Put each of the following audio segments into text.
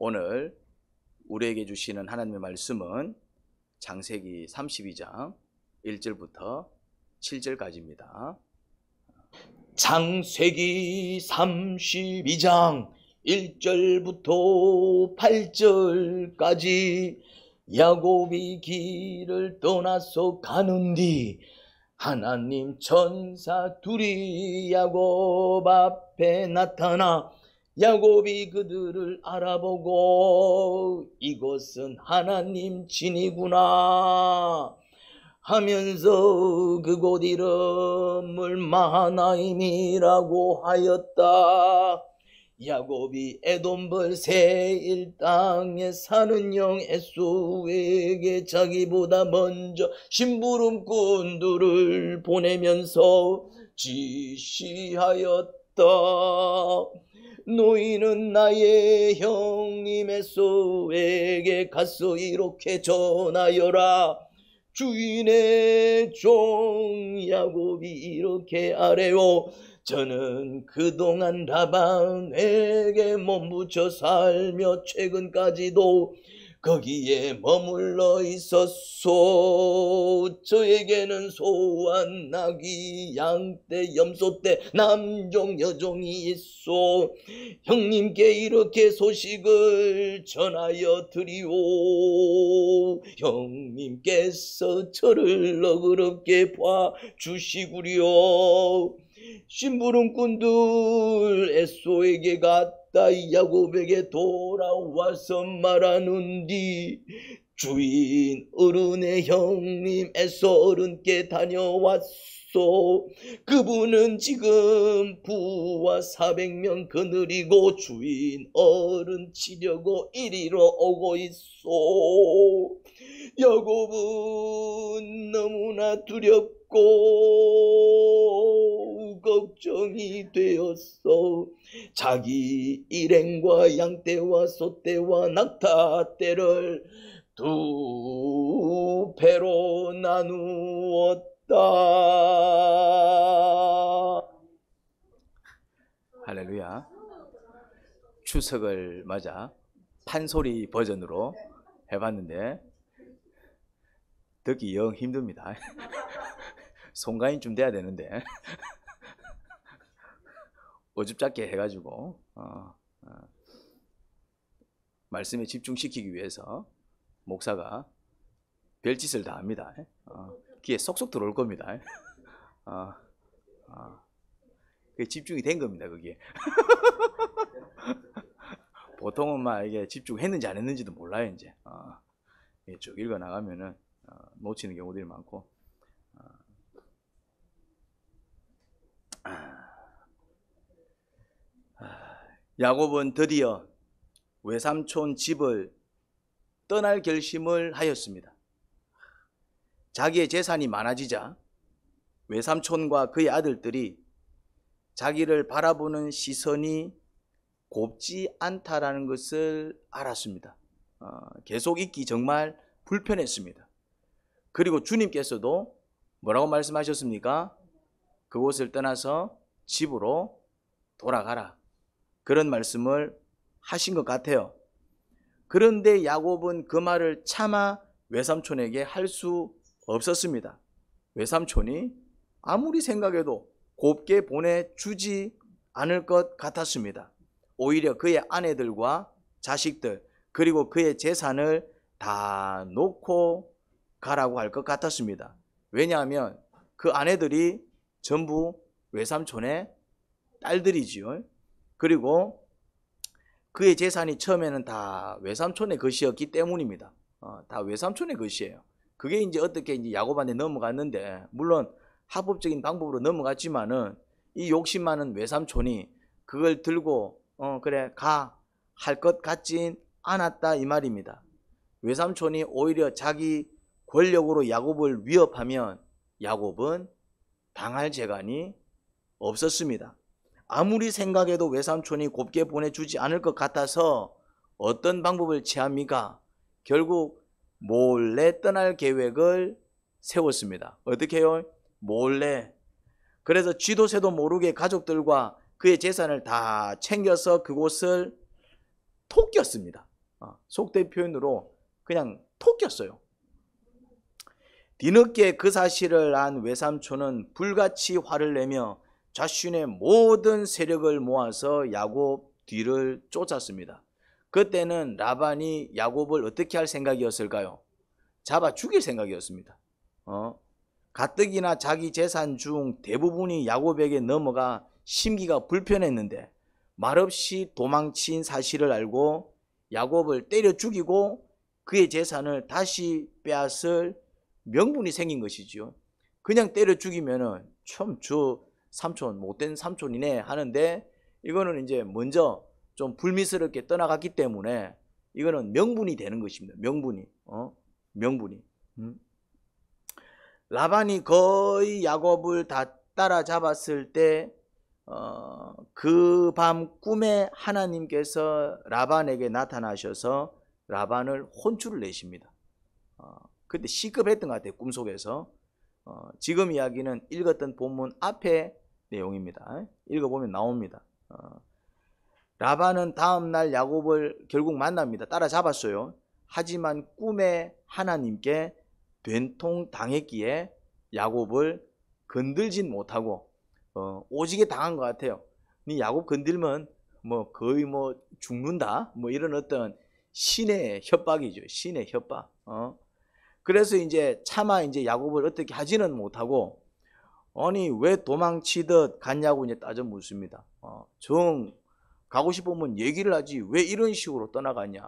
오늘 우리에게 주시는 하나님의 말씀은 창세기 32장 1절부터 7절까지입니다. 창세기 32장 1절부터 8절까지 야곱이 길을 떠나서 가는뒤 하나님 천사 둘이 야곱 앞에 나타나 야곱이 그들을 알아보고 이곳은 하나님 진이구나 하면서 그곳 이름을 마하나임이라고 하였다. 야곱이 에돔벌 세일 땅에 사는 영 에서에게 자기보다 먼저 심부름꾼들을 보내면서 지시하였다. 너희는 나의 형님 에서에게 가서 이렇게 전하여라. 주인의 종 야곱이 이렇게 아뢰오. 저는 그동안 라반에게 몸부쳐 살며 최근까지도 거기에 머물러 있었소. 저에게는 소한 나귀, 양떼, 염소떼, 남종, 여종이 있소. 형님께 이렇게 소식을 전하여 드리오. 형님께서 저를 너그럽게 봐주시구려. 심부름꾼들 에서에게 갔다 야곱에게 돌아와서 말하는디 주인 어른의 형님 에서 어른께 다녀왔소. 그분은 지금 부와 400명 거느리고 주인 어른 치려고 이리로 오고 있소. 야곱은 너무나 두렵고 걱정이 되었어. 자기 일행과 양떼와 소떼와 낙타떼를 두 배로 나누었다. 할렐루야. 추석을 맞아 판소리 버전으로 해봤는데 듣기 영 힘듭니다. 송가인쯤 돼야 되는데 어줍잡게 해가지고 말씀에 집중시키기 위해서 목사가 별짓을 다 합니다. 귀에 쏙쏙 들어올 겁니다. 그게 집중이 된 겁니다. 그게 보통은 막 이게 집중했는지 안 했는지도 몰라요. 이제 쭉 읽어 나가면은 놓치는 경우들이 많고. 야곱은 드디어 외삼촌 집을 떠날 결심을 하였습니다. 자기의 재산이 많아지자 외삼촌과 그의 아들들이 자기를 바라보는 시선이 곱지 않다라는 것을 알았습니다. 계속 있기 정말 불편했습니다. 그리고 주님께서도 뭐라고 말씀하셨습니까? 그곳을 떠나서 집으로 돌아가라. 그런 말씀을 하신 것 같아요. 그런데 야곱은 그 말을 차마 외삼촌에게 할 수 없었습니다. 외삼촌이 아무리 생각해도 곱게 보내주지 않을 것 같았습니다. 오히려 그의 아내들과 자식들 그리고 그의 재산을 다 놓고 가라고 할 것 같았습니다. 왜냐하면 그 아내들이 전부 외삼촌의 딸들이지요. 그리고 그의 재산이 처음에는 다 외삼촌의 것이었기 때문입니다. 다 외삼촌의 것이에요. 그게 이제 어떻게 이제 야곱한테 넘어갔는데, 물론 합법적인 방법으로 넘어갔지만은 이 욕심 많은 외삼촌이 그걸 들고 그래 가 할 것 같진 않았다 이 말입니다. 외삼촌이 오히려 자기 권력으로 야곱을 위협하면 야곱은 당할 재간이 없었습니다. 아무리 생각해도 외삼촌이 곱게 보내주지 않을 것 같아서 어떤 방법을 취합니까? 결국 몰래 떠날 계획을 세웠습니다. 어떻게 해요? 몰래. 그래서 쥐도 새도 모르게 가족들과 그의 재산을 다 챙겨서 그곳을 토꼈습니다. 속된 표현으로 그냥 토꼈어요. 뒤늦게 그 사실을 안 외삼촌은 불같이 화를 내며 자신의 모든 세력을 모아서 야곱 뒤를 쫓았습니다. 그때는 라반이 야곱을 어떻게 할 생각이었을까요? 잡아 죽일 생각이었습니다. 가뜩이나 자기 재산 중 대부분이 야곱에게 넘어가 심기가 불편했는데 말없이 도망친 사실을 알고 야곱을 때려 죽이고 그의 재산을 다시 빼앗을 명분이 생긴 것이지요. 그냥 때려 죽이면은 참 저 삼촌 못된 삼촌이네 하는데 이거는 이제 먼저 좀 불미스럽게 떠나갔기 때문에 이거는 명분이 되는 것입니다. 명분이. 라반이 거의 야곱을 다 따라잡았을 때 그 밤 꿈에 하나님께서 라반에게 나타나셔서 라반을 혼쭐을 내십니다. 그때 시급했던 것 같아요. 꿈속에서. 지금 이야기는 읽었던 본문 앞에 내용입니다. 읽어보면 나옵니다. 라반은 다음날 야곱을 결국 만납니다. 따라잡았어요. 하지만 꿈에 하나님께 된통 당했기에 야곱을 건들진 못하고 오지게 당한 것 같아요. 네 야곱 건들면 뭐 거의 뭐 죽는다 뭐 이런 어떤 신의 협박이죠. 신의 협박. 그래서 이제 차마 이제 야곱을 어떻게 하지는 못하고 아니 왜 도망치듯 갔냐고 이제 따져 묻습니다. 정 가고 싶으면 얘기를 하지 왜 이런 식으로 떠나가냐?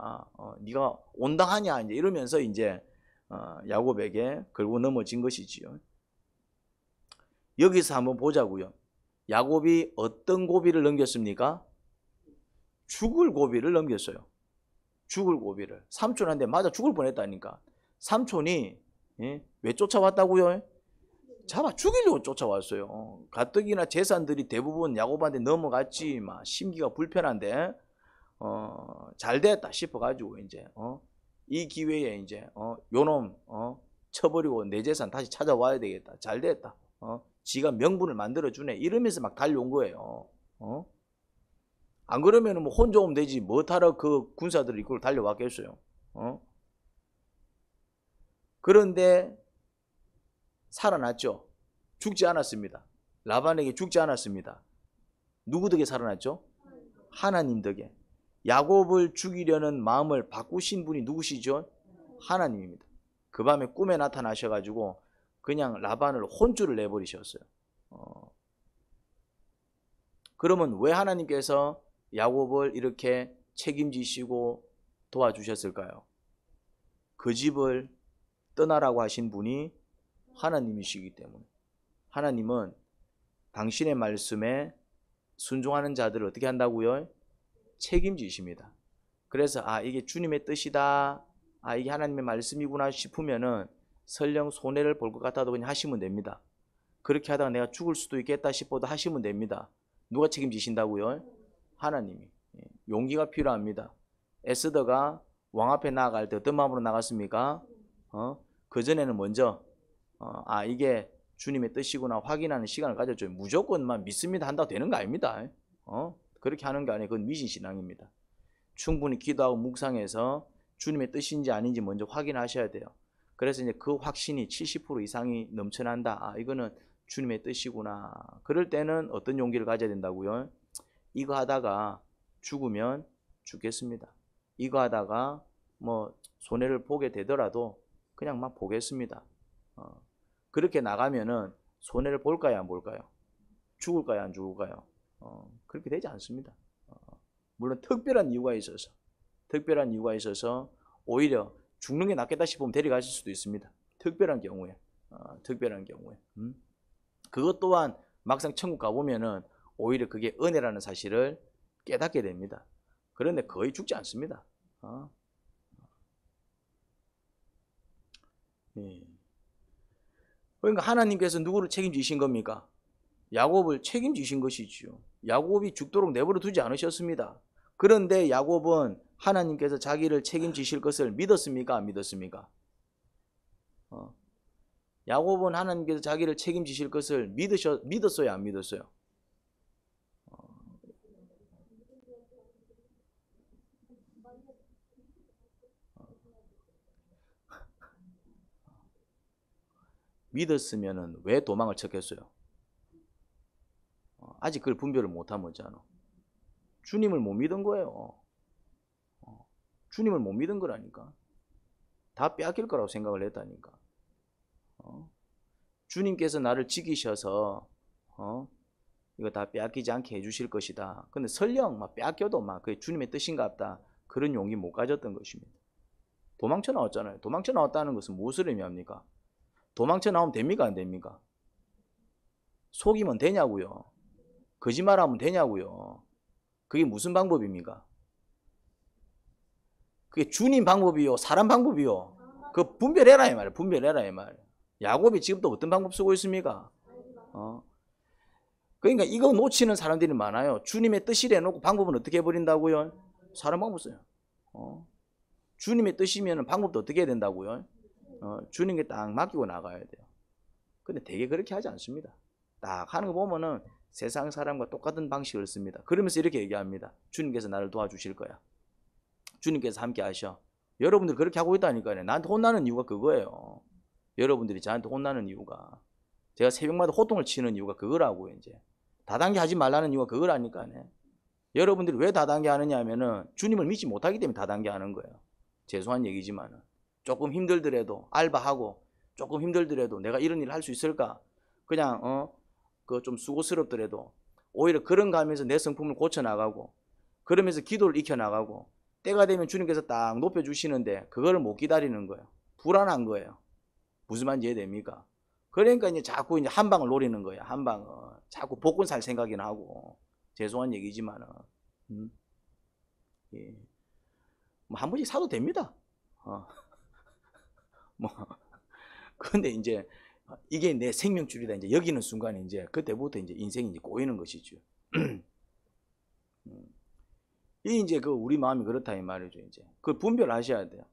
네가 온당하냐? 이제 이러면서 이제 야곱에게 걸고 넘어진 것이지요. 여기서 한번 보자고요. 야곱이 어떤 고비를 넘겼습니까? 죽을 고비를 넘겼어요. 죽을 고비를. 삼촌한테 맞아 죽을 뻔했다니까. 삼촌이 왜 쫓아왔다고요? 잡아 죽이려고 쫓아왔어요. 가뜩이나 재산들이 대부분 야곱한테 넘어갔지. 막 심기가 불편한데 잘 됐다 싶어가지고 이제 이 기회에 이제 요놈 쳐버리고 내 재산 다시 찾아와야 되겠다. 잘 됐다. 지가 명분을 만들어주네. 이러면서 막 달려온 거예요. 안 그러면 뭐 혼자 오면 되지. 뭐 타러 그 군사들이 이걸 달려왔겠어요. 그런데 살아났죠. 죽지 않았습니다. 라반에게 죽지 않았습니다. 누구 덕에 살아났죠? 하나님 덕에. 야곱을 죽이려는 마음을 바꾸신 분이 누구시죠? 하나님입니다. 그 밤에 꿈에 나타나셔가지고 그냥 라반을 혼쭐을 내버리셨어요. 그러면 왜 하나님께서 야곱을 이렇게 책임지시고 도와주셨을까요? 그 집을 떠나라고 하신 분이 하나님이시기 때문에. 하나님은 당신의 말씀에 순종하는 자들을 어떻게 한다고요? 책임지십니다. 그래서 이게 주님의 뜻이다. 이게 하나님의 말씀이구나 싶으면은 설령 손해를 볼 것 같아도 그냥 하시면 됩니다. 그렇게 하다가 내가 죽을 수도 있겠다 싶어도 하시면 됩니다. 누가 책임지신다고요? 하나님이. 용기가 필요합니다. 에스더가 왕 앞에 나아갈 때 어떤 마음으로 나갔습니까? 그전에는 먼저 이게 주님의 뜻이구나 확인하는 시간을 가졌죠. 무조건만 믿습니다 한다고 되는 거 아닙니다. 그렇게 하는 게 아니에요. 그건 미신신앙입니다. 충분히 기도하고 묵상해서 주님의 뜻인지 아닌지 먼저 확인하셔야 돼요. 그래서 이제 그 확신이 70% 이상이 넘쳐난다. 이거는 주님의 뜻이구나. 그럴 때는 어떤 용기를 가져야 된다고요? 이거 하다가 죽으면 죽겠습니다. 이거 하다가 뭐 손해를 보게 되더라도 그냥 막 보겠습니다. 그렇게 나가면은 손해를 볼까요, 안 볼까요? 죽을까요, 안 죽을까요? 그렇게 되지 않습니다. 물론 특별한 이유가 있어서 오히려 죽는 게 낫겠다 싶으면 데려가실 수도 있습니다. 특별한 경우에. 그것 또한 막상 천국 가보면은 오히려 그게 은혜라는 사실을 깨닫게 됩니다. 그런데 거의 죽지 않습니다. 그러니까 하나님께서 누구를 책임지신 겁니까? 야곱을 책임지신 것이지요. 야곱이 죽도록 내버려 두지 않으셨습니다. 그런데 야곱은 하나님께서 자기를 책임지실 것을 믿었습니까? 안 믿었습니까? 야곱은 하나님께서 자기를 책임지실 것을 믿었어요? 안 믿었어요? 믿었으면 왜 도망을 쳤겠어요? 아직 그걸 분별을 못하면 어쩌노? 주님을 못 믿은 거예요. 주님을 못 믿은 거라니까. 다 빼앗길 거라고 생각을 했다니까. 주님께서 나를 지키셔서 이거 다 빼앗기지 않게 해주실 것이다. 근데 설령 막 빼앗겨도 막 그게 주님의 뜻인갑다. 그런 용기 못 가졌던 것입니다. 도망쳐 나왔잖아요. 도망쳐 나왔다는 것은 무엇을 의미합니까? 도망쳐 나오면 됩니까? 안 됩니까? 속이면 되냐고요? 거짓말하면 되냐고요? 그게 무슨 방법입니까? 그게 주님 방법이요? 사람 방법이요? 그 분별해라 이 말이에요. 분별해라 이 말이에요. 야곱이 지금 또 어떤 방법 쓰고 있습니까? 그러니까 이거 놓치는 사람들이 많아요. 주님의 뜻이래 놓고 방법은 어떻게 해버린다고요? 사람 방법 써요. 주님의 뜻이면 방법도 어떻게 해야 된다고요? 주님께 딱 맡기고 나가야 돼요. 근데 되게 그렇게 하지 않습니다. 딱 하는 거 보면은 세상 사람과 똑같은 방식을 씁니다. 그러면서 이렇게 얘기합니다. 주님께서 나를 도와주실 거야. 주님께서 함께 하셔. 여러분들 그렇게 하고 있다니까요. 나한테 혼나는 이유가 그거예요. 여러분들이 저한테 혼나는 이유가, 제가 새벽마다 호통을 치는 이유가 그거라고요. 이제 다단계 하지 말라는 이유가 그거라니까요. 여러분들이 왜 다단계 하느냐 하면은 주님을 믿지 못하기 때문에 다단계 하는 거예요. 죄송한 얘기지만은 조금 힘들더라도 알바하고 조금 힘들더라도 내가 이런 일을 할 수 있을까? 그냥 그 좀 수고스럽더라도 오히려 그런가 하면서 내 성품을 고쳐 나가고 그러면서 기도를 익혀 나가고 때가 되면 주님께서 딱 높여 주시는데 그거를 못 기다리는 거예요. 불안한 거예요. 무슨 말인지 이해됩니까? 그러니까 이제 자꾸 이제 한 방을 노리는 거예요. 한 방을 자꾸 복권 살 생각이나 하고 죄송한 얘기지만은 예. 뭐 한 번씩 사도 됩니다. 뭐 근데 이제 이게 내 생명줄이다 이제 여기는 순간에 이제 그때부터 이제 인생이 이제 꼬이는 것이죠. 이 이제 그 우리 마음이 그렇다 이 말이죠. 이제 그 분별하셔야 돼요.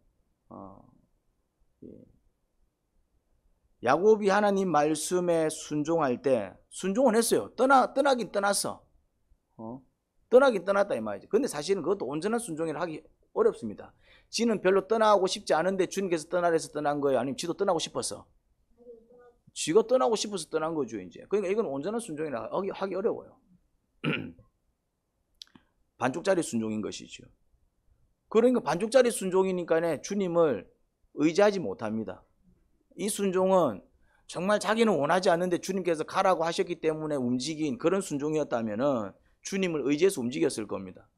예. 야곱이 하나님 말씀에 순종할 때 순종은 했어요. 떠나긴 떠났어. 떠나긴 떠났다 이 말이죠. 근데 사실은 그것도 온전한 순종이라 하기 어렵습니다. 지는 별로 떠나고 싶지 않은데 주님께서 떠나라 해서 떠난 거예요? 아니면 지도 떠나고 싶어서? 지가 떠나고 싶어서 떠난 거죠 이제. 그러니까 이건 온전한 순종이라 하기 어려워요. 반쪽짜리 순종인 것이죠. 그러니까 반쪽짜리 순종이니까 주님을 의지하지 못합니다. 이 순종은 정말 자기는 원하지 않는데 주님께서 가라고 하셨기 때문에 움직인 그런 순종이었다면 주님을 의지해서 움직였을 겁니다.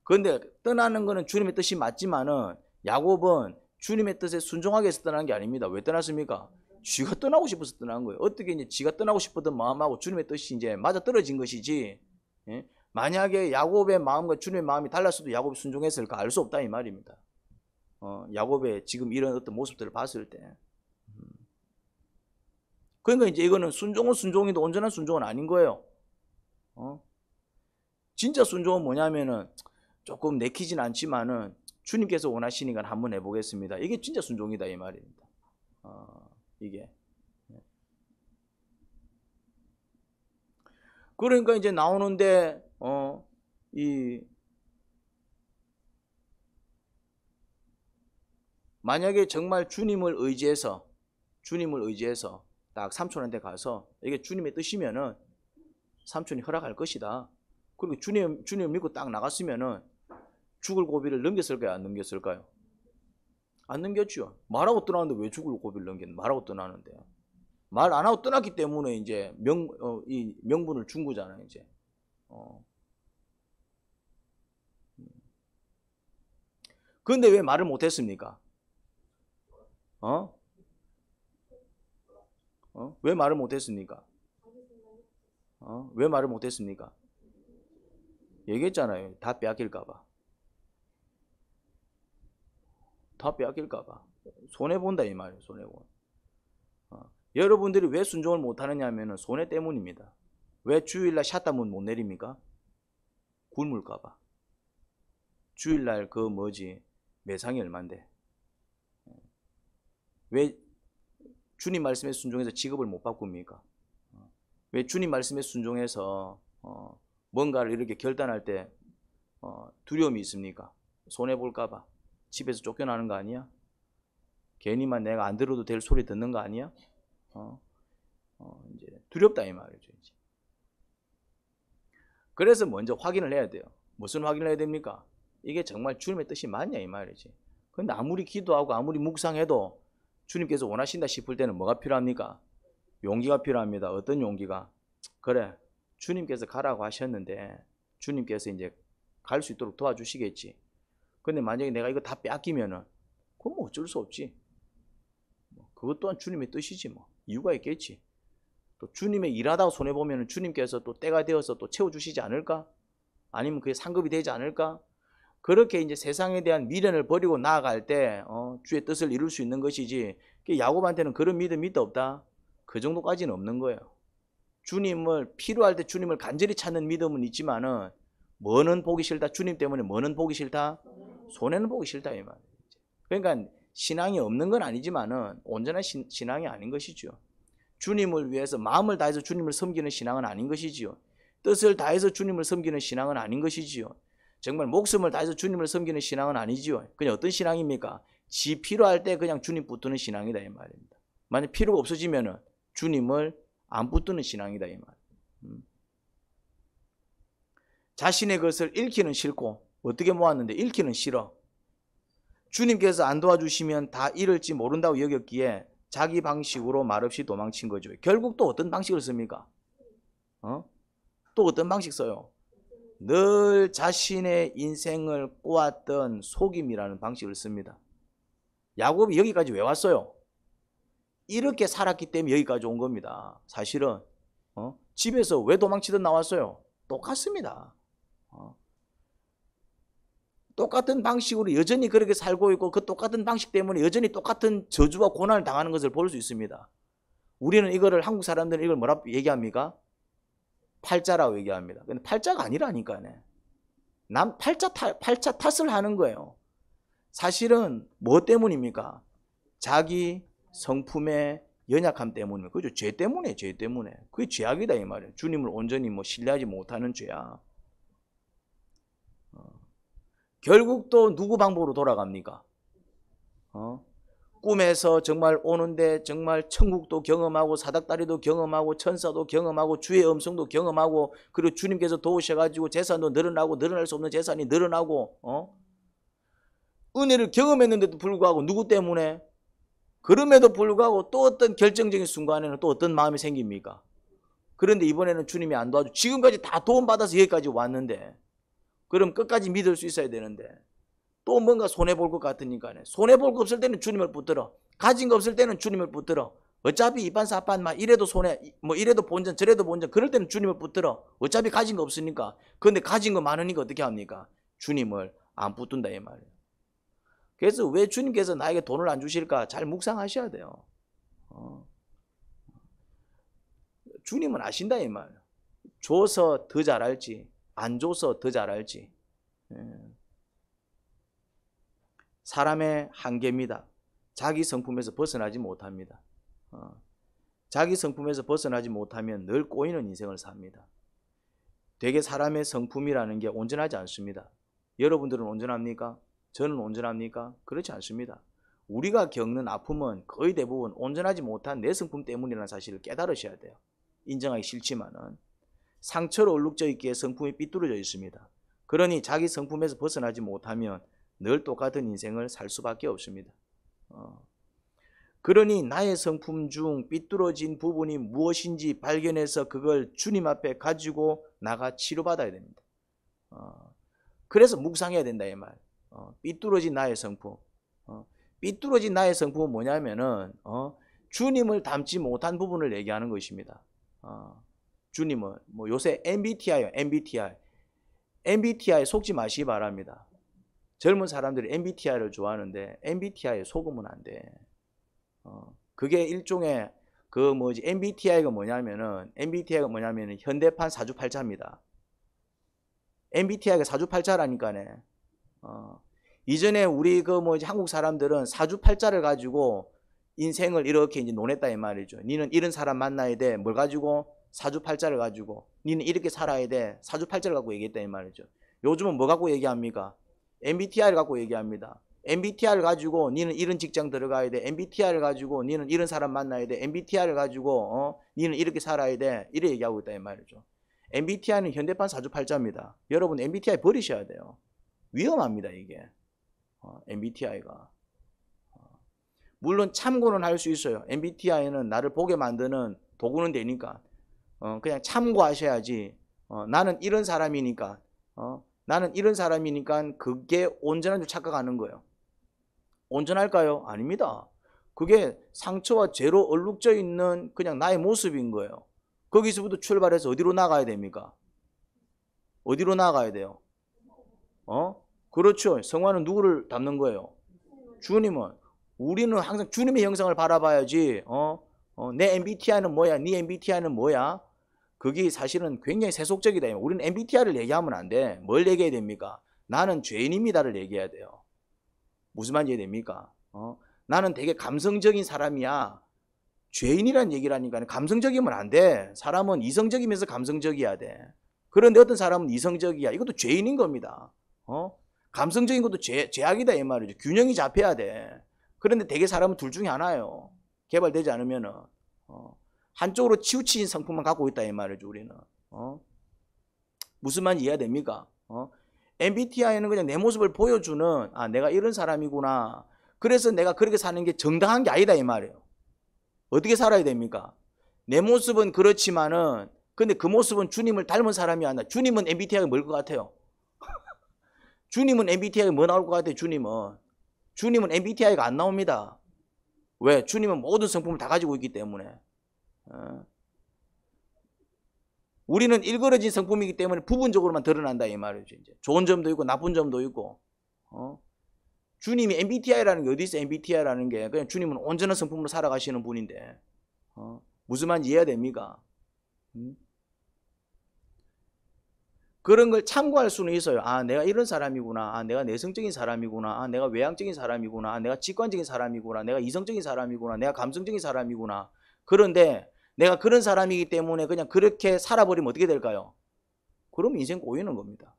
그런데 떠나는 것은 주님의 뜻이 맞지만은 야곱은 주님의 뜻에 순종하기 위해서 떠난 게 아닙니다. 왜 떠났습니까? 쥐가 떠나고 싶어서 떠난 거예요. 어떻게 이제 지가 떠나고 싶었던 마음하고 주님의 뜻이 이제 맞아 떨어진 것이지. 예? 만약에 야곱의 마음과 주님의 마음이 달랐어도 야곱이 순종했을까? 알 수 없다 이 말입니다. 야곱의 지금 이런 어떤 모습들을 봤을 때. 그러니까 이제 이거는 순종은 순종인데 온전한 순종은 아닌 거예요. 진짜 순종은 뭐냐면은 조금 내키진 않지만은 주님께서 원하시니까 한번 해보겠습니다. 이게 진짜 순종이다 이 말입니다. 이게. 그러니까 이제 나오는데 만약에 정말 주님을 의지해서 딱 삼촌한테 가서 이게 주님의 뜻이면은 삼촌이 허락할 것이다. 그리고 주님을 믿고 딱 나갔으면은 죽을 고비를 넘겼을까요? 안 넘겼을까요? 안 넘겼죠. 말하고 떠나는데 왜 죽을 고비를 넘겼는? 말하고 떠나는데. 말 안 하고 떠났기 때문에 이제 이 명분을 준 거잖아요, 이제. 그런데 왜 말을 못 했습니까? 왜 말을 못 했습니까? 왜 말을 못 했습니까? 얘기했잖아요. 다 빼앗길까봐. 다 빼앗길까봐. 손해본다 이 말이에요. 손해본. 여러분들이 왜 순종을 못하느냐 하면 손해 때문입니다. 왜 주일날 샷다문 못 내립니까? 굶을까봐. 주일날 그 매상이 얼만데. 왜 주님 말씀에 순종해서 직업을 못 바꿉니까? 왜 주님 말씀에 순종해서 뭔가를 이렇게 결단할 때 두려움이 있습니까? 손해볼까봐. 집에서 쫓겨나는 거 아니야? 괜히만 내가 안 들어도 될 소리 듣는 거 아니야? 이제 두렵다 이 말이죠. 이제. 그래서 먼저 확인을 해야 돼요. 무슨 확인을 해야 됩니까? 이게 정말 주님의 뜻이 맞냐 이 말이지. 근데 아무리 기도하고 아무리 묵상해도 주님께서 원하신다 싶을 때는 뭐가 필요합니까? 용기가 필요합니다. 어떤 용기가? 그래, 주님께서 가라고 하셨는데 주님께서 이제 갈 수 있도록 도와주시겠지. 근데 만약에 내가 이거 다 빼앗기면은 그건 뭐 어쩔 수 없지. 그것 또한 주님의 뜻이지 뭐. 이유가 있겠지. 또 주님의 일하다가 손해보면 주님께서 또 때가 되어서 또 채워주시지 않을까? 아니면 그게 상급이 되지 않을까? 그렇게 이제 세상에 대한 미련을 버리고 나아갈 때 주의 뜻을 이룰 수 있는 것이지. 야곱한테는 그런 믿음이 있다 없다? 그 정도까지는 없는 거예요. 주님을 필요할 때 주님을 간절히 찾는 믿음은 있지만은 뭐는 보기 싫다. 주님 때문에 뭐는 보기 싫다. 손해는 보기 싫다 이 말. 그러니까 신앙이 없는 건 아니지만은 온전한 신앙이 아닌 것이죠. 주님을 위해서 마음을 다해서 주님을 섬기는 신앙은 아닌 것이지요. 뜻을 다해서 주님을 섬기는 신앙은 아닌 것이지요. 정말 목숨을 다해서 주님을 섬기는 신앙은 아니지요. 그냥 어떤 신앙입니까? 지 필요할 때 그냥 주님 붙드는 신앙이다 이 말입니다. 만약 필요가 없어지면은 주님을 안 붙드는 신앙이다 이 말. 자신의 것을 잃기는 싫고 어떻게 모았는데 잃기는 싫어. 주님께서 안 도와주시면 다 잃을지 모른다고 여겼기에 자기 방식으로 말없이 도망친 거죠. 결국 또 어떤 방식을 씁니까? 또 어떤 방식 써요? 늘 자신의 인생을 꼬았던 속임이라는 방식을 씁니다. 야곱이 여기까지 왜 왔어요? 이렇게 살았기 때문에 여기까지 온 겁니다. 사실은 집에서 왜 도망치듯 나왔어요? 똑같습니다. 똑같은 방식으로 여전히 그렇게 살고 있고 그 똑같은 방식 때문에 여전히 똑같은 저주와 고난을 당하는 것을 볼 수 있습니다. 우리는 이거를 한국 사람들은 이걸 뭐라고 얘기합니까? 팔자라고 얘기합니다. 근데 팔자가 아니라니까요. 팔자 탓을 하는 거예요. 사실은 뭐 때문입니까? 자기 성품의 연약함 때문입니다. 그죠? 죄 때문에, 죄 때문에. 그게 죄악이다 이 말이에요. 주님을 온전히 신뢰하지 못하는 죄야. 결국 또 누구 방법으로 돌아갑니까? 꿈에서 정말 오는데 정말 천국도 경험하고 사닥다리도 경험하고 천사도 경험하고 주의 음성도 경험하고 그리고 주님께서 도우셔가지고 재산도 늘어나고 늘어날 수 없는 재산이 늘어나고 은혜를 경험했는데도 불구하고 누구 때문에? 그럼에도 불구하고 또 어떤 결정적인 순간에는 또 어떤 마음이 생깁니까? 그런데 이번에는 주님이 안 도와주고 지금까지 다 도움받아서 여기까지 왔는데 그럼 끝까지 믿을 수 있어야 되는데 또 뭔가 손해볼 것 같으니까 손해볼 거 없을 때는 주님을 붙들어. 가진 거 없을 때는 주님을 붙들어. 어차피 이판사판 막 이래도 손해 뭐 이래도 본전 저래도 본전 그럴 때는 주님을 붙들어. 어차피 가진 거 없으니까. 그런데 가진 거 많으니까 어떻게 합니까? 주님을 안 붙든다 이 말이에요. 그래서 왜 주님께서 나에게 돈을 안 주실까? 잘 묵상하셔야 돼요. 주님은 아신다 이 말이에요. 줘서 더 잘할지 안 줘서 더 잘할지. 사람의 한계입니다. 자기 성품에서 벗어나지 못합니다. 자기 성품에서 벗어나지 못하면 늘 꼬이는 인생을 삽니다. 되게 사람의 성품이라는 게 온전하지 않습니다. 여러분들은 온전합니까? 저는 온전합니까? 그렇지 않습니다. 우리가 겪는 아픔은 거의 대부분 온전하지 못한 내 성품 때문이라는 사실을 깨달으셔야 돼요. 인정하기 싫지만은 상처로 얼룩져 있기에 성품이 삐뚤어져 있습니다. 그러니 자기 성품에서 벗어나지 못하면 늘 똑같은 인생을 살 수밖에 없습니다. 그러니 나의 성품 중 삐뚤어진 부분이 무엇인지 발견해서 그걸 주님 앞에 가지고 나가 치료받아야 됩니다. 그래서 묵상해야 된다 이 말. 삐뚤어진 나의 성품. 삐뚤어진 나의 성품은 뭐냐면은 주님을 닮지 못한 부분을 얘기하는 것입니다. 주님은 뭐 요새 MBTI요. MBTI 속지 마시기 바랍니다. 젊은 사람들이 MBTI를 좋아하는데 MBTI에 속으면 안 돼. 그게 일종의 MBTI가 뭐냐면은 현대판 사주팔자입니다. MBTI가 사주팔자라니까네. 이전에 우리 한국 사람들은 사주팔자를 가지고 인생을 이렇게 이제 논했다 이 말이죠. 니는 이런 사람 만나야 돼. 뭘 가지고? 사주팔자를 가지고. 니는 이렇게 살아야 돼. 사주팔자를 갖고 얘기했다 이 말이죠. 요즘은 뭐 갖고 얘기합니까? MBTI를 갖고 얘기합니다. MBTI를 가지고 니는 이런 직장 들어가야 돼. MBTI를 가지고 니는 이런 사람 만나야 돼. MBTI를 가지고 니는 이렇게 살아야 돼. 이래 얘기하고 있다 이 말이죠. MBTI는 현대판 사주팔자입니다. 여러분 MBTI 버리셔야 돼요. 위험합니다 이게. MBTI가. 물론 참고는 할 수 있어요. MBTI는 나를 보게 만드는 도구는 되니까 그냥 참고하셔야지. 나는 이런 사람이니까 나는 이런 사람이니까 그게 온전한 줄 착각하는 거예요. 온전할까요? 아닙니다. 그게 상처와 죄로 얼룩져 있는 그냥 나의 모습인 거예요. 거기서부터 출발해서 어디로 나가야 됩니까? 어디로 나가야 돼요? 그렇죠. 성화는 누구를 닮는 거예요? 주님은. 우리는 항상 주님의 형상을 바라봐야지. 내 MBTI는 뭐야? 네 MBTI는 뭐야? 그게 사실은 굉장히 세속적이다. 우리는 MBTI를 얘기하면 안 돼. 뭘 얘기해야 됩니까? 나는 죄인입니다를 얘기해야 돼요. 무슨 말인지 이해됩니까? 나는 되게 감성적인 사람이야. 죄인이란 얘기를 하니까 감성적이면 안 돼. 사람은 이성적이면서 감성적이어야 돼. 그런데 어떤 사람은 이성적이야. 이것도 죄인인 겁니다. 감성적인 것도 죄악이다 이 말이죠. 균형이 잡혀야 돼. 그런데 대개 사람은 둘 중에 하나예요. 개발되지 않으면은 한쪽으로 치우친 성품만 갖고 있다 이 말이죠. 우리는 무슨 말인지 이해가 됩니까? MBTI는 그냥 내 모습을 보여주는 내가 이런 사람이구나. 그래서 내가 그렇게 사는 게 정당한 게 아니다 이 말이에요. 어떻게 살아야 됩니까? 내 모습은 그렇지만은 근데 그 모습은 주님을 닮은 사람이 아니라 주님은 MBTI가 뭘 것 같아요? 주님은 MBTI가 뭐 나올 것 같아요? 주님은 MBTI가 안 나옵니다. 왜? 주님은 모든 성품을 다 가지고 있기 때문에. 우리는 일그러진 성품이기 때문에 부분적으로만 드러난다 이 말이죠. 이제 좋은 점도 있고 나쁜 점도 있고. 주님이 MBTI라는 게 어디 있어? MBTI라는 게 그냥 주님은 온전한 성품으로 살아가시는 분인데 무슨 말인지 이해가 됩니까? 그런 걸 참고할 수는 있어요. 내가 이런 사람이구나. 내가 내성적인 사람이구나. 내가 외향적인 사람이구나. 내가 직관적인 사람이구나. 내가 이성적인 사람이구나. 내가 감성적인 사람이구나. 그런데 내가 그런 사람이기 때문에 그냥 그렇게 살아버리면 어떻게 될까요? 그럼 인생 꼬이는 겁니다.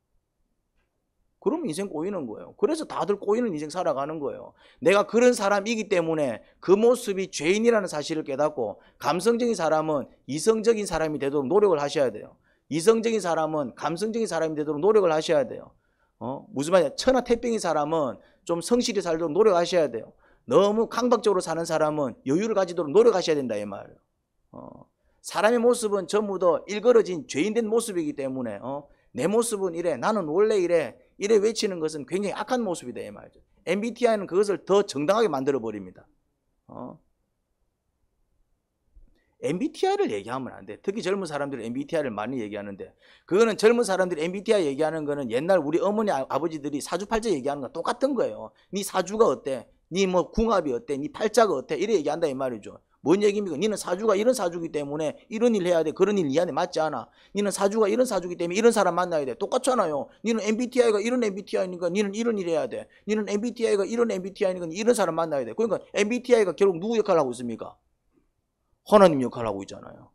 그럼 인생 꼬이는 거예요. 그래서 다들 꼬이는 인생 살아가는 거예요. 내가 그런 사람이기 때문에 그 모습이 죄인이라는 사실을 깨닫고 감성적인 사람은 이성적인 사람이 되도록 노력을 하셔야 돼요. 이성적인 사람은 감성적인 사람이 되도록 노력을 하셔야 돼요. 무슨 말이야? 천하태평인 사람은 좀 성실히 살도록 노력하셔야 돼요. 너무 강박적으로 사는 사람은 여유를 가지도록 노력하셔야 된다 이 말이에요. 사람의 모습은 전부 다 일그러진 죄인된 모습이기 때문에 내 모습은 이래, 나는 원래 이래 외치는 것은 굉장히 악한 모습이다 이 말이죠. MBTI는 그것을 더 정당하게 만들어 버립니다. MBTI를 얘기하면 안 돼. 특히 젊은 사람들이 MBTI를 많이 얘기하는데 그거는 젊은 사람들이 MBTI 얘기하는 거는 옛날 우리 어머니 아버지들이 사주팔자 얘기하는 거 똑같은 거예요. 네 사주가 어때? 네 뭐 궁합이 어때? 네 팔자가 어때? 이래 얘기한다 이 말이죠. 뭔 얘기입니까? 니는 사주가 이런 사주기 때문에 이런 일 해야 돼. 그런 일 니한테 맞지 않아. 니는 사주가 이런 사주기 때문에 이런 사람 만나야 돼. 똑같잖아요. 니는 MBTI가 이런 MBTI니까 니는 이런 일 해야 돼. 니는 MBTI가 이런 MBTI니까 이런 사람 만나야 돼. 그러니까 MBTI가 결국 누구 역할을 하고 있습니까? 하나님 역할을 하고 있잖아요.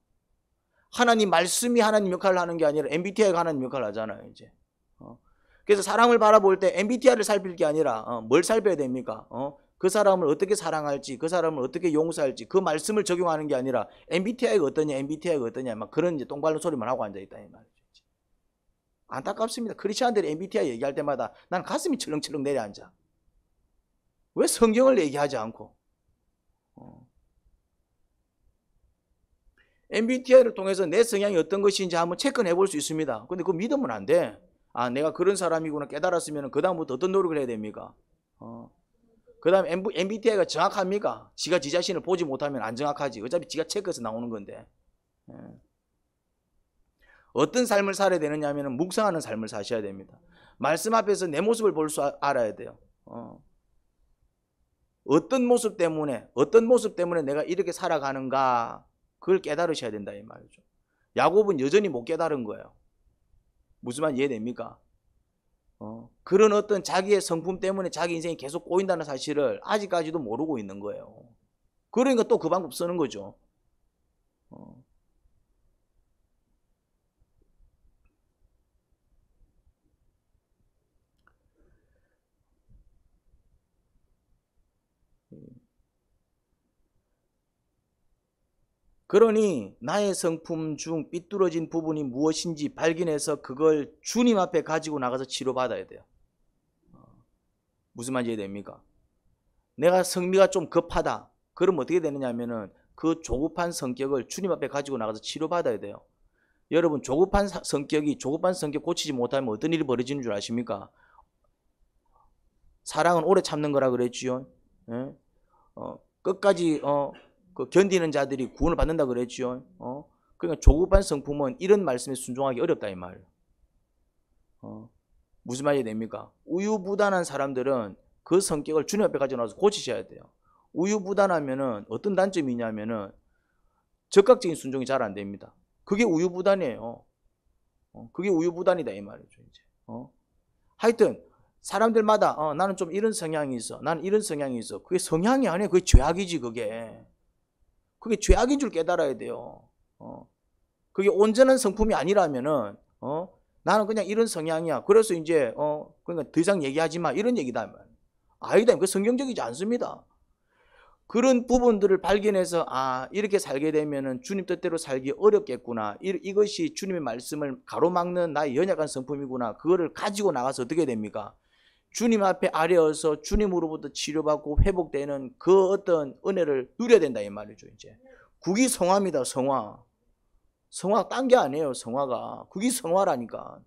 하나님 말씀이 하나님 역할을 하는 게 아니라 MBTI가 하나님 역할을 하잖아요. 이제. 그래서 사람을 바라볼 때 MBTI를 살필 게 아니라 뭘 살펴야 됩니까? 그 사람을 어떻게 사랑할지, 그 사람을 어떻게 용서할지 그 말씀을 적용하는 게 아니라 MBTI가 어떠냐, MBTI가 어떠냐 막 그런 이제 똥발로 소리만 하고 앉아 있다 이 말이죠. 안타깝습니다. 크리스천들이 MBTI 얘기할 때마다 난 가슴이 철렁철렁 내려앉아. 왜 성경을 얘기하지 않고? MBTI를 통해서 내 성향이 어떤 것인지 한번 체크해 볼 수 있습니다. 근데 그거 믿으면 안 돼. 내가 그런 사람이구나 깨달았으면 그 다음부터 어떤 노력을 해야 됩니까? 그 다음에 MBTI가 정확합니까? 지가 지 자신을 보지 못하면 안 정확하지. 어차피 지가 체크해서 나오는 건데. 어떤 삶을 살아야 되느냐 하면 묵상하는 삶을 사셔야 됩니다. 말씀 앞에서 내 모습을 볼 수 알아야 돼요. 어떤 모습 때문에 내가 이렇게 살아가는가 그걸 깨달으셔야 된다 이 말이죠. 야곱은 여전히 못 깨달은 거예요. 무슨 말 이해됩니까? 그런 어떤 자기의 성품 때문에 자기 인생이 계속 꼬인다는 사실을 아직까지도 모르고 있는 거예요. 그러니까 또 그 방법 쓰는 거죠. 그러니 나의 성품 중 삐뚤어진 부분이 무엇인지 발견해서 그걸 주님 앞에 가지고 나가서 치료받아야 돼요. 무슨 말인지 이해됩니까? 내가 성미가 좀 급하다. 그럼 어떻게 되느냐 하면은 그 조급한 성격을 주님 앞에 가지고 나가서 치료받아야 돼요. 여러분, 조급한 성격 고치지 못하면 어떤 일이 벌어지는 줄 아십니까? 사랑은 오래 참는 거라 그랬지요. 예? 끝까지 그 견디는 자들이 구원을 받는다 그랬지요. 그러니까 조급한 성품은 이런 말씀에 순종하기 어렵다 이 말이에요. 무슨 말이 됩니까? 우유부단한 사람들은 그 성격을 주님 앞에 가지고 나와서 고치셔야 돼요. 우유부단하면은 어떤 단점이 있냐면은 적극적인 순종이 잘 안 됩니다. 그게 우유부단이에요. 그게 우유부단이다 이 말이죠. 이제. 하여튼 사람들마다 나는 좀 이런 성향이 있어. 나는 이런 성향이 있어. 그게 성향이 아니에요. 그게 죄악이지 그게. 그게 죄악인 줄 깨달아야 돼요. 그게 온전한 성품이 아니라면은 나는 그냥 이런 성향이야. 그래서 이제 그러니까 더 이상 얘기하지 마 이런 얘기다. 아니다. 그 성경적이지 않습니다. 그런 부분들을 발견해서 이렇게 살게 되면은 주님 뜻대로 살기 어렵겠구나. 이것이 주님의 말씀을 가로막는 나의 연약한 성품이구나. 그거를 가지고 나가서 어떻게 됩니까? 주님 앞에 아뢰어서 주님으로부터 치료받고 회복되는 그 어떤 은혜를 누려야 된다 이 말이죠. 이제 그게 성화입니다. 성화. 성화 딴 게 아니에요. 성화가 그게 성화라니까.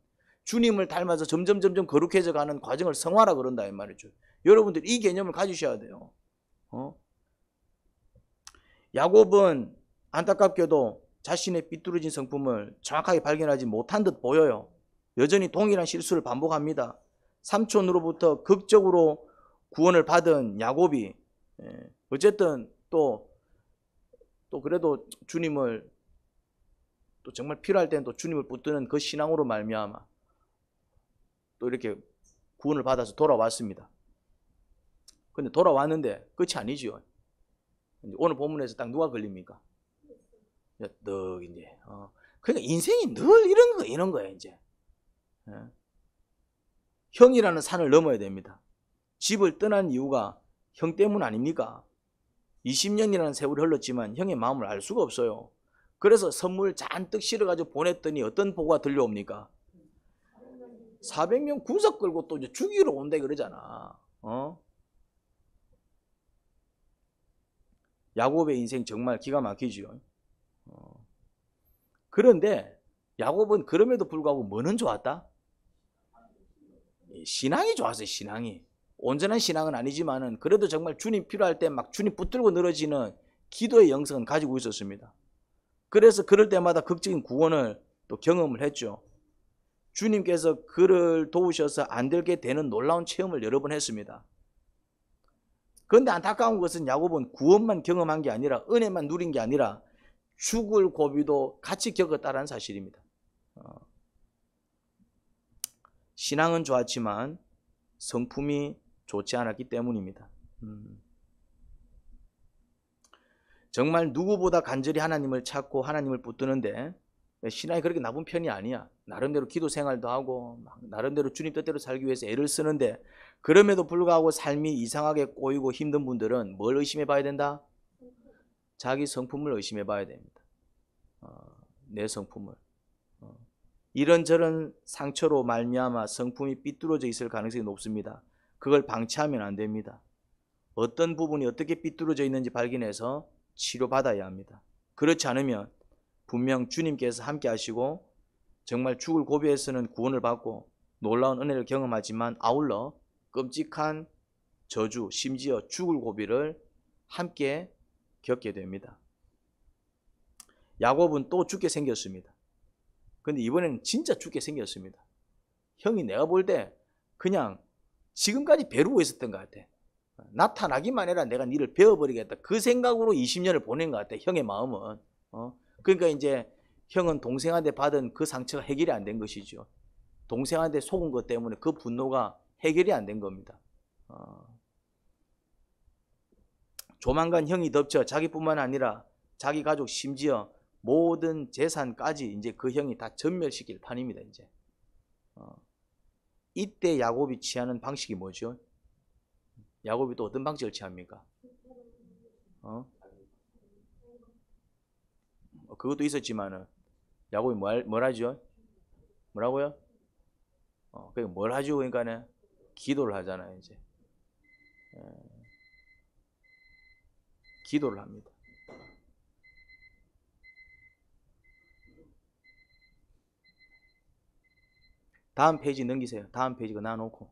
주님을 닮아서 점점 거룩해져 가는 과정을 성화라 그런다 이 말이죠. 여러분들 이 개념을 가지셔야 돼요. 야곱은 안타깝게도 자신의 삐뚤어진 성품을 정확하게 발견하지 못한 듯 보여요. 여전히 동일한 실수를 반복합니다. 삼촌으로부터 극적으로 구원을 받은 야곱이 어쨌든 또 그래도 주님을 또 정말 필요할 때는 또 주님을 붙드는 그 신앙으로 말미암아 또 이렇게 구원을 받아서 돌아왔습니다. 근데 돌아왔는데 끝이 아니지요. 오늘 본문에서 딱 누가 걸립니까? 너 이제 그러니까 인생이 늘 이런 거야 이제. 형이라는 산을 넘어야 됩니다. 집을 떠난 이유가 형 때문 아닙니까? 20년이라는 세월이 흘렀지만 형의 마음을 알 수가 없어요. 그래서 선물 잔뜩 실어가지고 보냈더니 어떤 보고가 들려옵니까? 400명 군사 끌고 또 이제 죽이러 온다 그러잖아. 야곱의 인생 정말 기가 막히죠. 그런데 야곱은 그럼에도 불구하고 뭐는 좋았다? 신앙이 좋았어요. 신앙이. 온전한 신앙은 아니지만은 그래도 정말 주님 필요할 때 막 주님 붙들고 늘어지는 기도의 영성은 가지고 있었습니다. 그래서 그럴 때마다 극적인 구원을 또 경험을 했죠. 주님께서 그를 도우셔서 안 되게 되는 놀라운 체험을 여러 번 했습니다. 그런데 안타까운 것은 야곱은 구원만 경험한 게 아니라 은혜만 누린 게 아니라 죽을 고비도 같이 겪었다는 사실입니다. 신앙은 좋았지만 성품이 좋지 않았기 때문입니다. 정말 누구보다 간절히 하나님을 찾고 하나님을 붙드는데 신앙이 그렇게 나쁜 편이 아니야. 나름대로 기도 생활도 하고 나름대로 주님 뜻대로 살기 위해서 애를 쓰는데 그럼에도 불구하고 삶이 이상하게 꼬이고 힘든 분들은 뭘 의심해 봐야 된다? 자기 성품을 의심해 봐야 됩니다. 내 성품을. 이런저런 상처로 말미암아 성품이 삐뚤어져 있을 가능성이 높습니다. 그걸 방치하면 안 됩니다. 어떤 부분이 어떻게 삐뚤어져 있는지 발견해서 치료받아야 합니다. 그렇지 않으면 분명 주님께서 함께 하시고 정말 죽을 고비에서는 구원을 받고 놀라운 은혜를 경험하지만 아울러 끔찍한 저주, 심지어 죽을 고비를 함께 겪게 됩니다. 야곱은 또 죽게 생겼습니다. 근데 이번에는 진짜 죽게 생겼습니다. 형이 내가 볼 때 그냥 지금까지 벼르고 있었던 것 같아. 나타나기만 해라 내가 니를 베어버리겠다. 그 생각으로 20년을 보낸 것 같아. 형의 마음은. 그러니까 이제 형은 동생한테 받은 그 상처가 해결이 안 된 것이죠. 동생한테 속은 것 때문에 그 분노가 해결이 안 된 겁니다. 조만간 형이 덮쳐 자기뿐만 아니라 자기 가족 심지어 모든 재산까지 이제 그 형이 다 전멸시킬 판입니다. 이제 이때 야곱이 취하는 방식이 뭐죠? 야곱이 또 어떤 방식을 취합니까? 그것도 있었지만은 야곱이 뭘 하죠? 뭐라고요? 그러니까 뭘 하죠? 그러니까는 기도를 하잖아요. 이제 기도를 합니다. 다음 페이지 넘기세요. 다음 페이지 그거 놔놓고.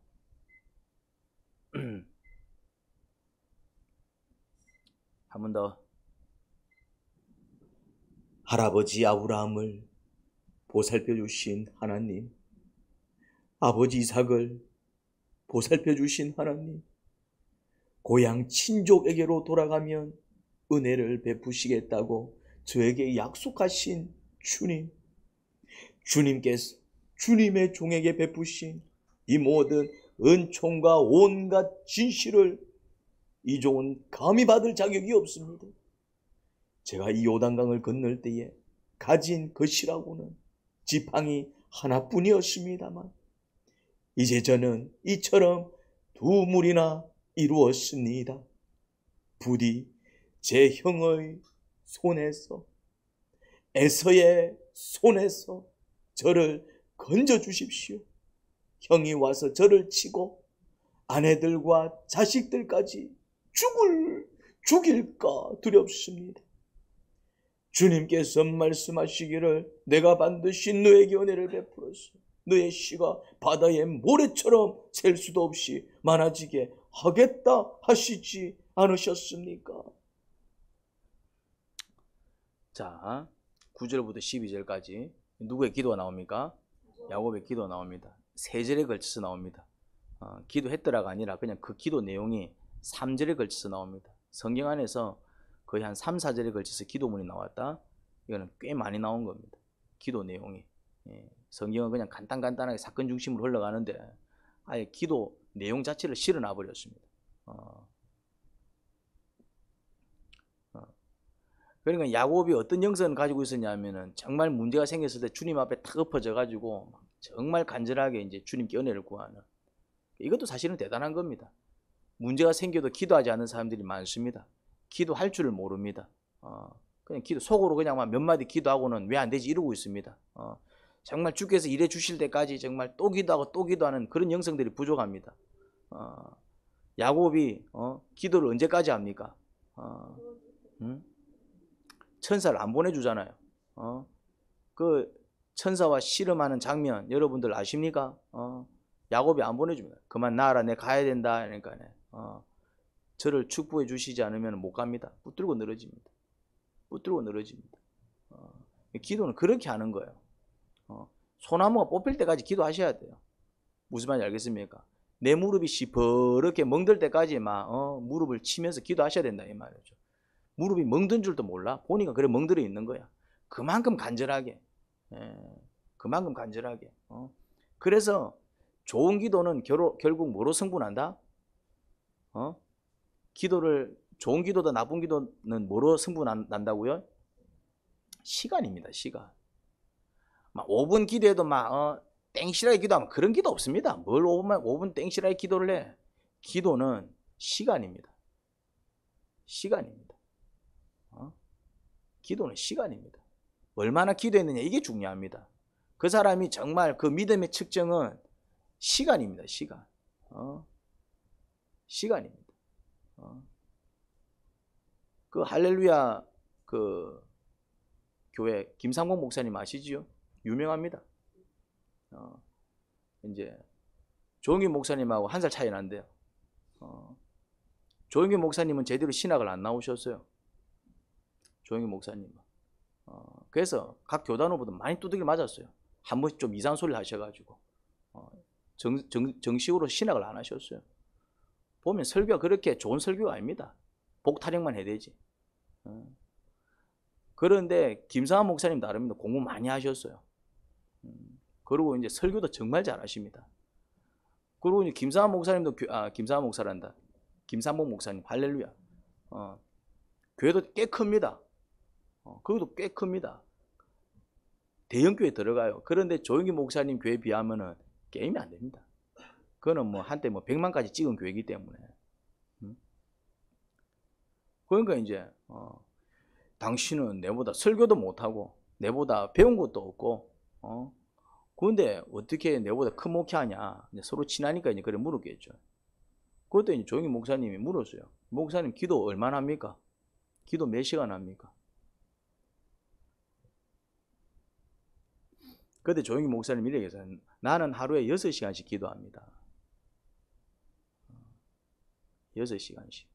한 번 더. 할아버지 아브라함을 보살펴 주신 하나님, 아버지 이삭을 보살펴 주신 하나님, 고향 친족에게로 돌아가면 은혜를 베푸시겠다고 저에게 약속하신 주님, 주님께서 주님의 종에게 베푸신 이 모든 은총과 온갖 진실을 이 종은 감히 받을 자격이 없습니다. 제가 이 요단강을 건널 때에 가진 것이라고는 지팡이 하나뿐이었습니다만 이제 저는 이처럼 두 물이나 이루었습니다. 부디 제 형의 손에서, 에서의 손에서 저를 건져 주십시오. 형이 와서 저를 치고 아내들과 자식들까지 죽일까 두렵습니다. 주님께서 말씀하시기를 내가 반드시 너에게 은혜를 베풀어서 너의 씨가 바다의 모래처럼 셀 수도 없이 많아지게 하겠다 하시지 않으셨습니까? 자, 9절부터 12절까지 누구의 기도가 나옵니까? 야곱의 기도가 나옵니다. 3절에 걸쳐서 나옵니다. 기도했더라가 아니라 그냥 그 기도 내용이 3절에 걸쳐서 나옵니다. 성경 안에서 거의 한 3, 4절에 걸쳐서 기도문이 나왔다. 이거는 꽤 많이 나온 겁니다. 기도 내용이. 성경은 그냥 간단하게 사건 중심으로 흘러가는데 아예 기도 내용 자체를 실어놔 버렸습니다. 그러니까 야곱이 어떤 영성을 가지고 있었냐면은 정말 문제가 생겼을 때 주님 앞에 탁 엎어져 가지고 정말 간절하게 이제 주님께 은혜를 구하는, 이것도 사실은 대단한 겁니다. 문제가 생겨도 기도하지 않는 사람들이 많습니다. 기도할 줄을 모릅니다. 그냥 속으로 그냥 몇 마디 기도하고는 왜 안 되지 이러고 있습니다. 정말 주께서 일해 주실 때까지 정말 또 기도하고 또 기도하는 그런 영성들이 부족합니다. 야곱이 기도를 언제까지 합니까? 천사를 안 보내주잖아요. 그 천사와 씨름하는 장면 여러분들 아십니까? 야곱이 안 보내줍니다. 그만 나아라, 내 가야 된다. 그러니까 저를 축복해 주시지 않으면 못 갑니다. 붙들고 늘어집니다. 기도는 그렇게 하는 거예요. 소나무가 뽑힐 때까지 기도하셔야 돼요. 무슨 말인지 알겠습니까? 내 무릎이 시퍼렇게 멍들 때까지 무릎을 치면서 기도하셔야 된다 이 말이죠. 무릎이 멍든 줄도 몰라. 보니까 그래 멍들어 있는 거야. 그만큼 간절하게. 그래서 좋은 기도는 결국 뭐로 승부난다? 좋은 기도도 나쁜 기도는 뭐로 승부난다고요? 시간입니다. 시간. 5분 기도해도 땡실하게 기도하면 그런 기도 없습니다. 뭘 5분 땡실하게 기도를 해? 기도는 시간입니다. 기도는 시간입니다. 얼마나 기도했느냐 이게 중요합니다. 그 사람이 정말 그 믿음의 측정은 시간입니다. 시간입니다. 그 할렐루야 그 교회 김상봉 목사님 아시지요? 유명합니다. 이제 조영기 목사님하고 1살 차이 난대요. 조영기 목사님은 제대로 신학을 안 나오셨어요. 조영기 목사님. 그래서 각 교단 후보도 많이 두들겨 맞았어요. 한 번씩 좀 이상한 소리를 하셔가지고 정식으로 신학을 안 하셨어요. 보면 설교가 그렇게 좋은 설교가 아닙니다. 복타령만 해야 되지. 그런데 김상환 목사님 나름입니다. 공부 많이 하셨어요. 그리고 이제 설교도 정말 잘하십니다. 그리고 이제 김상환 목사님도 김상환 목사란다. 김상봉 목사님 할렐루야. 교회도 꽤 큽니다. 그것도 꽤 큽니다. 대형교회 들어가요. 그런데 조영기 목사님 교회에 비하면은 게임이 안 됩니다. 그거는 한때 100만까지 찍은 교회이기 때문에. 그러니까 이제 당신은 내보다 설교도 못하고 내보다 배운 것도 없고 그런데 어떻게 내보다 큰 목회하냐. 이제 서로 친하니까 이제 그래 물었겠죠. 그때 이제 조용히 목사님이 물었어요. 목사님 기도 얼마나 합니까? 기도 몇 시간 합니까? 그때 조용히 목사님이 이렇게 했어요. 나는 하루에 6시간씩 기도합니다. 6시간씩.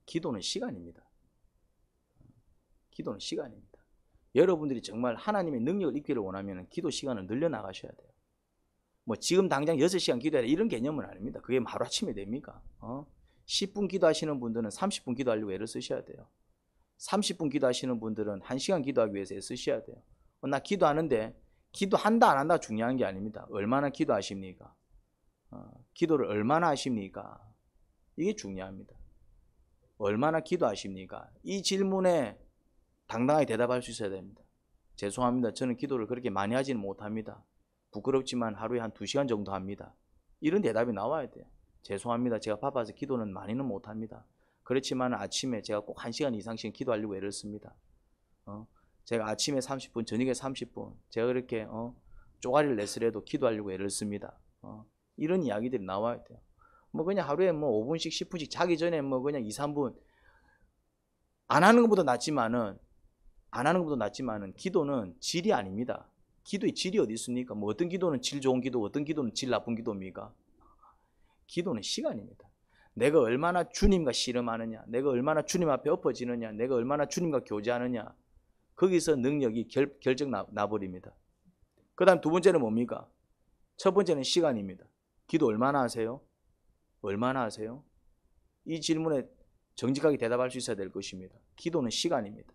기도는 시간입니다. 기도는 시간입니다. 여러분들이 정말 하나님의 능력을 입기를 원하면 기도 시간을 늘려나가셔야 돼요. 뭐 지금 당장 6시간 기도해야 돼 이런 개념은 아닙니다. 그게 하루아침에 됩니까? 10분 기도하시는 분들은 30분 기도하려고 애를 쓰셔야 돼요. 30분 기도하시는 분들은 1시간 기도하기 위해서 애쓰셔야 돼요. 나 기도하는데 기도한다 안 한다 중요한 게 아닙니다. 얼마나 기도하십니까? 기도를 얼마나 하십니까? 이게 중요합니다. 얼마나 기도하십니까? 이 질문에 당당하게 대답할 수 있어야 됩니다. 죄송합니다. 저는 기도를 그렇게 많이 하지는 못합니다. 부끄럽지만 하루에 한 2시간 정도 합니다. 이런 대답이 나와야 돼요. 죄송합니다. 제가 바빠서 기도는 많이는 못합니다. 그렇지만 아침에 제가 꼭 1시간 이상씩 기도하려고 애를 씁니다. 제가 아침에 30분, 저녁에 30분 제가 그렇게 쪼가리를 내서라도 기도하려고 애를 씁니다. 이런 이야기들이 나와야 돼요. 뭐 그냥 하루에 뭐 5분씩 10분씩 자기 전에 뭐 그냥 2, 3분 안 하는 것보다 낫지만은 기도는 질이 아닙니다. 기도의 질이 어디 있습니까? 뭐 어떤 기도는 질 좋은 기도, 어떤 기도는 질 나쁜 기도입니까? 기도는 시간입니다. 내가 얼마나 주님과 씨름하느냐, 내가 얼마나 주님 앞에 엎어지느냐, 내가 얼마나 주님과 교제하느냐, 거기서 능력이 결정 나버립니다. 그 다음 두 번째는 뭡니까? 첫 번째는 시간입니다. 기도 얼마나 하세요? 얼마나 하세요? 이 질문에 정직하게 대답할 수 있어야 될 것입니다. 기도는 시간입니다.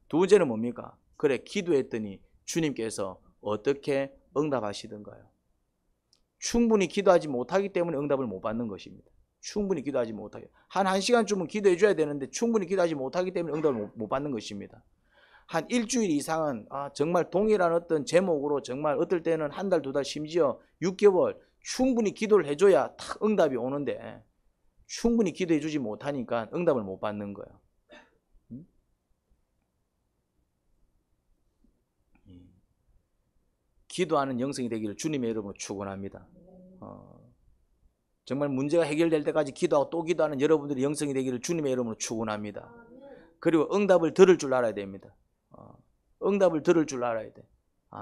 두 번째는 뭡니까? 그래, 기도했더니 주님께서 어떻게 응답하시던가요? 충분히 기도하지 못하기 때문에 응답을 못 받는 것입니다. 충분히 기도하지 못하게. 한 1시간쯤은 기도해 줘야 되는데 충분히 기도하지 못하기 때문에 응답을 못 받는 것입니다. 한 일주일 이상은 정말 동일한 어떤 제목으로 정말 어떨 때는 한 달, 2달, 심지어 6개월 충분히 기도를 해줘야 탁 응답이 오는데 충분히 기도해 주지 못하니까 응답을 못 받는 거예요. 기도하는 영성이 되기를 주님의 이름으로 축원합니다. 정말 문제가 해결될 때까지 기도하고 또 기도하는 여러분들의 영성이 되기를 주님의 이름으로 축원합니다. 그리고 응답을 들을 줄 알아야 됩니다. 응답을 들을 줄 알아야 돼.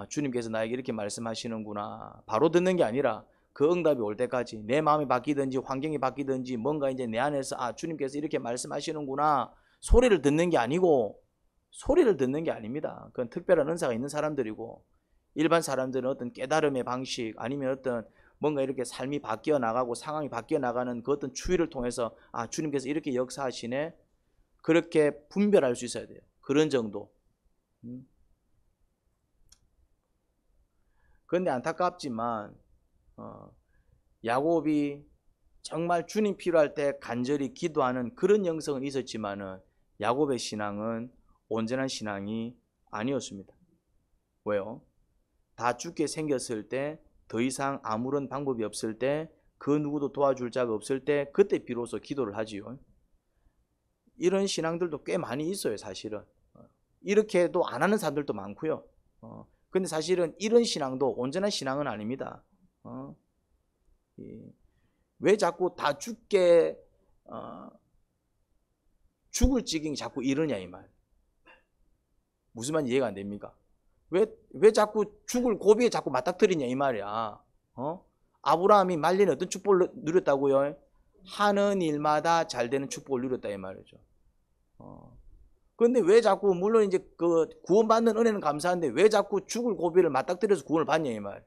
주님께서 나에게 이렇게 말씀하시는구나. 바로 듣는 게 아니라 그 응답이 올 때까지 내 마음이 바뀌든지 환경이 바뀌든지 뭔가 이제 내 안에서 주님께서 이렇게 말씀하시는구나. 소리를 듣는 게 아니고 소리를 듣는 게 아닙니다. 그건 특별한 은사가 있는 사람들이고 일반 사람들은 어떤 깨달음의 방식 아니면 어떤 뭔가 이렇게 삶이 바뀌어 나가고 상황이 바뀌어 나가는 그 어떤 추이를 통해서 주님께서 이렇게 역사하시네. 그렇게 분별할 수 있어야 돼요. 그런 정도. 그런데 안타깝지만 야곱이 정말 주님 필요할 때 간절히 기도하는 그런 영성은 있었지만은 야곱의 신앙은 온전한 신앙이 아니었습니다. 왜요? 다 죽게 생겼을 때, 더 이상 아무런 방법이 없을 때, 그 누구도 도와줄 자가 없을 때 그때 비로소 기도를 하지요. 이런 신앙들도 꽤 많이 있어요. 사실은 이렇게 해도 안 하는 사람들도 많고요. 근데 사실은 이런 신앙도 온전한 신앙은 아닙니다. 왜 자꾸 다 죽게 죽을 지경이 자꾸 이러냐 이 말. 무슨 말인지 이해가 안 됩니까? 왜 자꾸 죽을 고비에 자꾸 맞닥뜨리냐 이 말이야. 아브라함이 말년에 어떤 축복을 누렸다고요? 하는 일마다 잘 되는 축복을 누렸다 이 말이죠. 그런데 왜 자꾸 물론 이제 그 구원받는 은혜는 감사한데 왜 자꾸 죽을 고비를 맞닥뜨려서 구원을 받냐 이 말.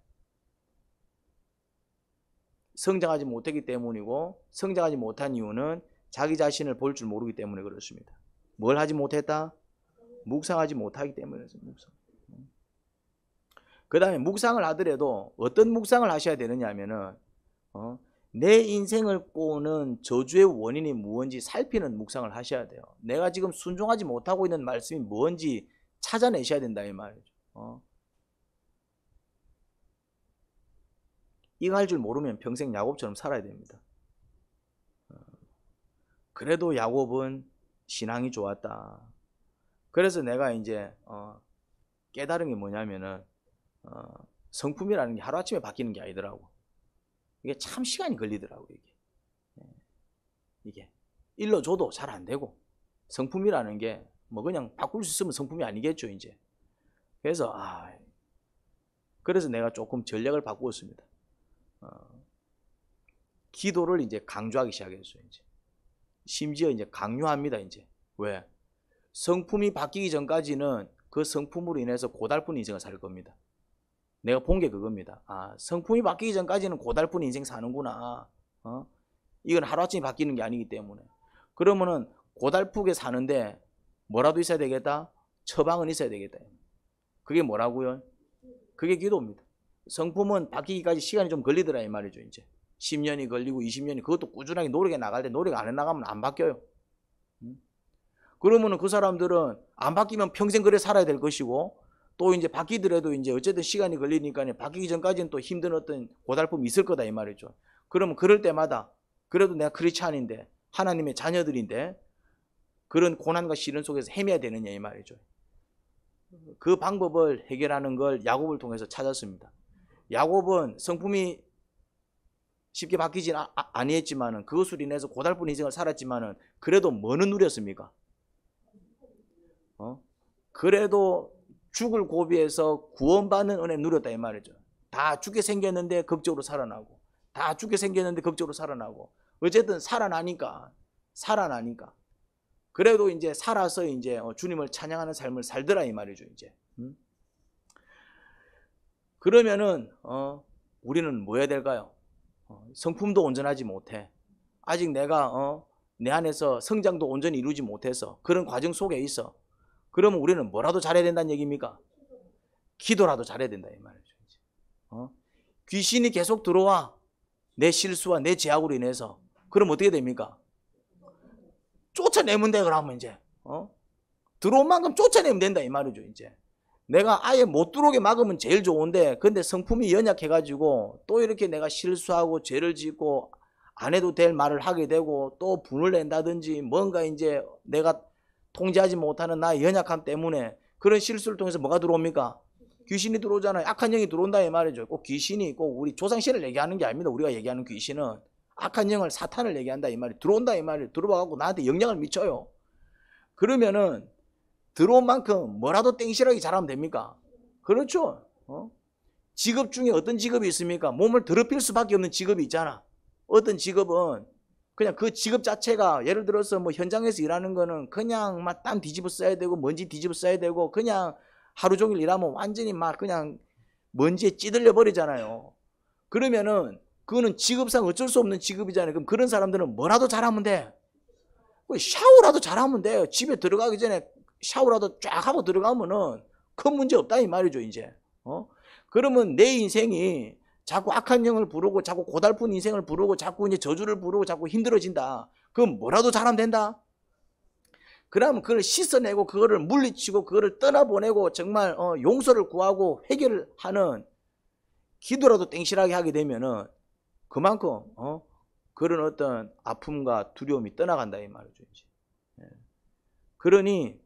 성장하지 못했기 때문이고 성장하지 못한 이유는 자기 자신을 볼 줄 모르기 때문에 그렇습니다. 뭘 하지 못했다? 묵상하지 못하기 때문이죠. 묵상. 그 다음에 묵상을 하더라도 어떤 묵상을 하셔야 되느냐 하면은 내 인생을 꼬는 저주의 원인이 무엇인지 살피는 묵상을 하셔야 돼요. 내가 지금 순종하지 못하고 있는 말씀이 뭔지 찾아내셔야 된다 이 말이죠. 이거 할 줄 모르면 평생 야곱처럼 살아야 됩니다. 그래도 야곱은 신앙이 좋았다. 그래서 내가 이제 깨달은 게 뭐냐면은 성품이라는 게 하루아침에 바뀌는 게 아니더라고. 이게 참 시간이 걸리더라고. 이게 일러줘도 잘 안 되고, 성품이라는 게 뭐 그냥 바꿀 수 있으면 성품이 아니겠죠 이제. 그래서 그래서 내가 조금 전략을 바꾸었습니다. 기도를 이제 강조하기 시작했어요. 이제 심지어 이제 강요합니다. 이제 왜? 성품이 바뀌기 전까지는 그 성품으로 인해서 고달픈 인생을 살 겁니다. 내가 본 게 그겁니다. 성품이 바뀌기 전까지는 고달픈 인생 사는구나. 이건 하루아침에 바뀌는 게 아니기 때문에. 그러면은 고달프게 사는데 뭐라도 있어야 되겠다? 처방은 있어야 되겠다. 그게 뭐라고요? 그게 기도입니다. 성품은 바뀌기까지 시간이 좀 걸리더라 이 말이죠. 이제 10년이 걸리고 20년이, 그것도 꾸준하게 노력해 나갈 때 노력 안 해나가면 안 바뀌어요. 그러면은 그 사람들은 안 바뀌면 평생 그래 살아야 될 것이고, 또 이제 바뀌더라도 이제 어쨌든 시간이 걸리니까 바뀌기 전까지는 또 힘든 어떤 고달픔이 있을 거다 이 말이죠. 그러면 그럴 때마다 그래도 내가 크리스찬인데 하나님의 자녀들인데 그런 고난과 시련 속에서 헤매야 되느냐 이 말이죠. 그 방법을 해결하는 걸 야곱을 통해서 찾았습니다. 야곱은 성품이 쉽게 바뀌진 아니했지만은 그것으로 인해서 고달픈 인생을 살았지만은 그래도 뭐는 누렸습니까? 그래도 죽을 고비에서 구원받는 은혜 누렸다 이 말이죠. 다 죽게 생겼는데 극적으로 살아나고, 다 죽게 생겼는데 극적으로 살아나고, 어쨌든 살아나니까 그래도 이제 살아서 이제 주님을 찬양하는 삶을 살더라 이 말이죠. 이제 그러면은 우리는 뭐 해야 될까요? 성품도 온전하지 못해. 아직 내가 내 안에서 성장도 온전히 이루지 못해서 그런 과정 속에 있어. 그러면 우리는 뭐라도 잘해야 된다는 얘기입니까? 기도라도 잘해야 된다 이 말이죠. 귀신이 계속 들어와, 내 실수와 내 죄악으로 인해서. 그럼 어떻게 됩니까? 쫓아내면 돼. 그러면 이제 들어온 만큼 쫓아내면 된다 이 말이죠. 이제 내가 아예 못 들어오게 막으면 제일 좋은데, 근데 성품이 연약해가지고 또 이렇게 내가 실수하고 죄를 짓고 안 해도 될 말을 하게 되고 또 분을 낸다든지 뭔가 이제 내가 통제하지 못하는 나의 연약함 때문에 그런 실수를 통해서 뭐가 들어옵니까? 귀신이 들어오잖아요. 악한 영이 들어온다 이 말이죠. 꼭 귀신이 꼭 우리 조상신을 얘기하는 게 아닙니다. 우리가 얘기하는 귀신은 악한 영을, 사탄을 얘기한다 이 말이, 들어온다 이 말이, 들어와갖고 나한테 영향을 미쳐요. 그러면은 들어온 만큼 뭐라도 땡실하게 잘하면 됩니까? 그렇죠. 직업 중에 어떤 직업이 있습니까? 몸을 더럽힐 수밖에 없는 직업이 있잖아. 어떤 직업은 그냥 그 직업 자체가, 예를 들어서 뭐 현장에서 일하는 거는 그냥 막 땀 뒤집어 써야 되고 먼지 뒤집어 써야 되고 그냥 하루 종일 일하면 완전히 막 그냥 먼지에 찌들려 버리잖아요. 그러면은 그거는 직업상 어쩔 수 없는 직업이잖아요. 그럼 그런 사람들은 뭐라도 잘하면 돼. 샤워라도 잘하면 돼요. 집에 들어가기 전에 샤워라도 쫙 하고 들어가면은 큰 문제 없다 이 말이죠. 이제 그러면 내 인생이 자꾸 악한 영을 부르고 자꾸 고달픈 인생을 부르고 자꾸 이제 저주를 부르고 자꾸 힘들어진다. 그럼 뭐라도 잘하면 된다. 그러면 그걸 씻어내고 그거를 물리치고 그거를 떠나보내고 정말 용서를 구하고 해결을 하는 기도라도 땡실하게 하게 되면은 그만큼 그런 어떤 아픔과 두려움이 떠나간다 이 말이죠. 이제. 그러니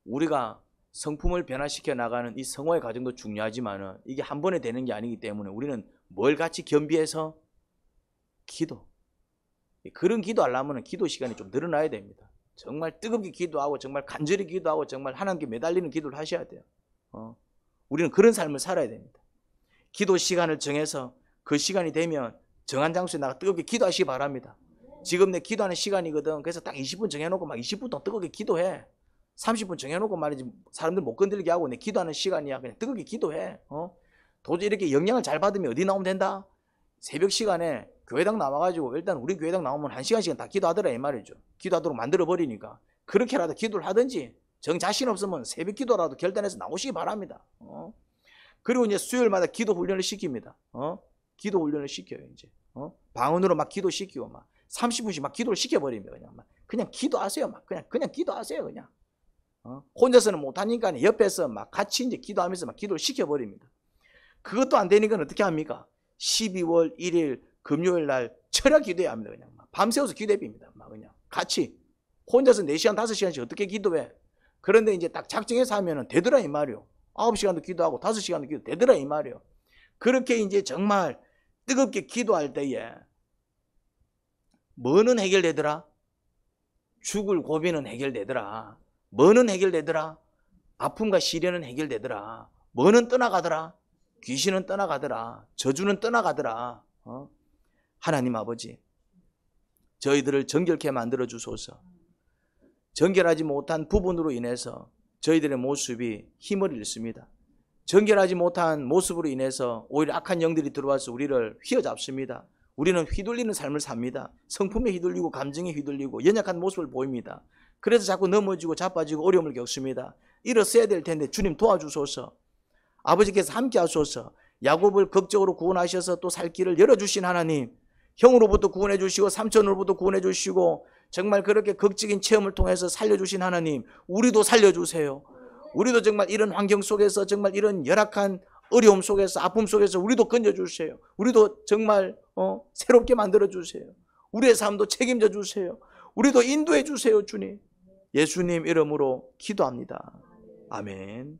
우리가 성품을 변화시켜 나가는 이 성화의 과정도 중요하지만은 이게 한 번에 되는 게 아니기 때문에 우리는 뭘 같이 겸비해서 기도. 그런 기도하려면 기도 시간이 좀 늘어나야 됩니다. 정말 뜨겁게 기도하고 정말 간절히 기도하고 정말 하나님께 매달리는 기도를 하셔야 돼요. 우리는 그런 삶을 살아야 됩니다. 기도 시간을 정해서 그 시간이 되면 정한 장소에 나가 뜨겁게 기도하시기 바랍니다. 지금 내 기도하는 시간이거든. 그래서 딱 20분 정해놓고 막 20분 동안 뜨겁게 기도해. 30분 정해놓고 말이지, 사람들 못 건들게 하고 내 기도하는 시간이야. 그냥 뜨겁게 기도해. 도저히 이렇게 영향을 잘 받으면 어디 나오면 된다? 새벽 시간에 교회당 나와가지고 일단 우리 교회당 나오면 1시간씩은 다 기도하더라 이 말이죠. 기도하도록 만들어버리니까 그렇게라도 기도를 하든지 정 자신 없으면 새벽 기도라도 결단해서 나오시기 바랍니다. 그리고 이제 수요일마다 기도 훈련을 시킵니다. 기도 훈련을 시켜요. 이제 방언으로 막 기도 시키고 막 30분씩 막 기도를 시켜버립니다. 그냥 기도하세요. 막 그냥 기도하세요. 그냥 혼자서는 못하니까 옆에서 막 같이 이제 기도하면서 막 기도를 시켜버립니다. 그것도 안 되니까 어떻게 합니까? 12월 1일 금요일 날 철야 기도해야 합니다. 그냥 밤새워서 기도해 빕니다. 막 그냥 같이 혼자서 4시간 5시간씩 어떻게 기도해. 그런데 이제 딱 작정해서 하면은 되더라 이 말이요. 9시간도 기도하고 5시간도 기도 되더라 이 말이요. 그렇게 이제 정말 뜨겁게 기도할 때에 뭐는 해결되더라? 죽을 고비는 해결되더라. 뭐는 해결되더라? 아픔과 시련은 해결되더라. 뭐는 떠나가더라? 귀신은 떠나가더라. 저주는 떠나가더라. 하나님 아버지, 저희들을 정결케 만들어 주소서. 정결하지 못한 부분으로 인해서 저희들의 모습이 힘을 잃습니다. 정결하지 못한 모습으로 인해서 오히려 악한 영들이 들어와서 우리를 휘어잡습니다. 우리는 휘둘리는 삶을 삽니다. 성품에 휘둘리고 감정에 휘둘리고 연약한 모습을 보입니다. 그래서 자꾸 넘어지고 자빠지고 어려움을 겪습니다. 일어서야 될 텐데 주님 도와주소서. 아버지께서 함께 하소서. 야곱을 극적으로 구원하셔서 또 살 길을 열어주신 하나님, 형으로부터 구원해 주시고 삼촌으로부터 구원해 주시고 정말 그렇게 극적인 체험을 통해서 살려주신 하나님, 우리도 살려주세요. 우리도 정말 이런 환경 속에서, 정말 이런 열악한 어려움 속에서, 아픔 속에서 우리도 건져주세요. 우리도 정말 새롭게 만들어주세요. 우리의 삶도 책임져 주세요. 우리도 인도해 주세요. 주님, 예수님 이름으로 기도합니다. 아멘.